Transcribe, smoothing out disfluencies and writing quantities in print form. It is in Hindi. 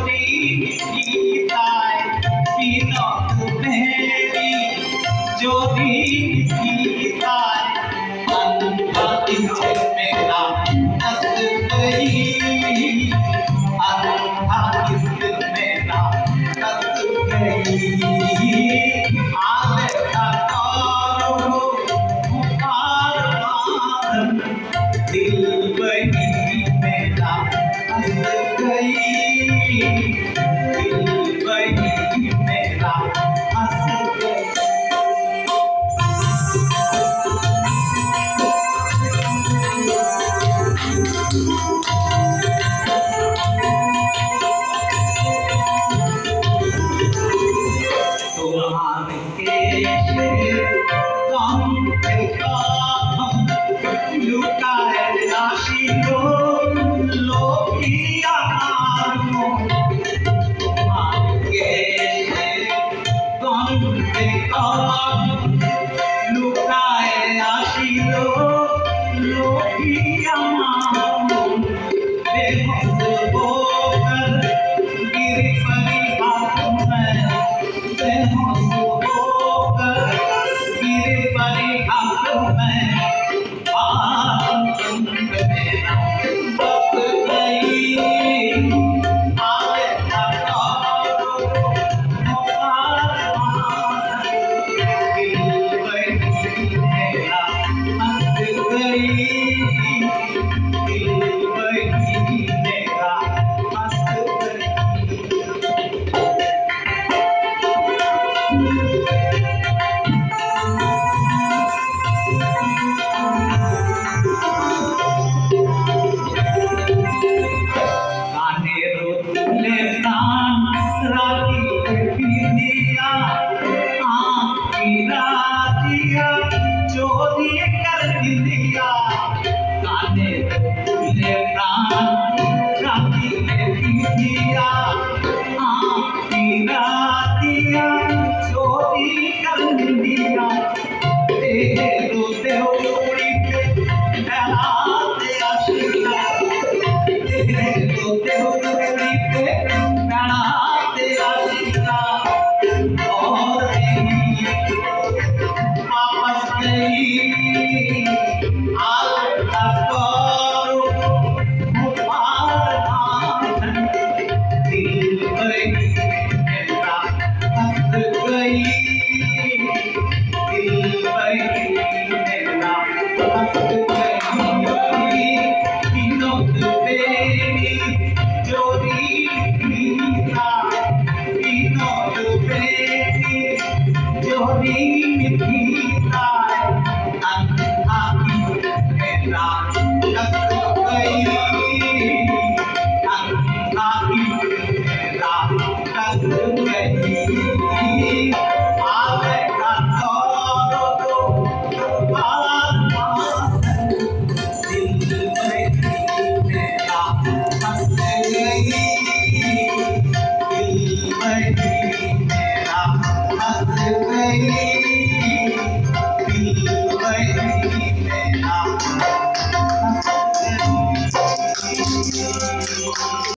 चोरी गीताय विनोद मेरी चोरी गीताय अनूठा किसे मेरा हंस गई अनूठा किसे मेरा हंस गई आले का तारो पुकार मारन दिल वही मेरा हंस गई दिल वही मेरा हंस गई। तुम्हारे केश कम के काम लुटाए राशि को लोभिया मारो तुम्हारे केश कम के काम लुटाए राशि को लोभिया मारो बेहोश होकर गिर पड़ी हाथ में बेहोश होकर गिर पड़ी हाथ में आनंद मेरा बस गई आगे तारो पुकार दिल वही मेरा हंस गई दिल वही मेरा हंस गई। गाने रोतले प्राण राती दिया आँख गिरा दिया चोरी कर दिया गाने रोतले प्राण राती दिया आँख गिरा दिया चोरी कर दिया तेरे रोते उड़ी पे फैलाते आशिया तेरे रोते उड़ी पे फैलाते आशिया और नहीं वापस गई आलता करो मुबार आनंद दिल वही मेरा हंस गई दिल वही मेरा हंस गई विनोद मेरी चोरी गीता विनोद मेरी चोरी गीता अनूठा किसे मेरा हंस गई।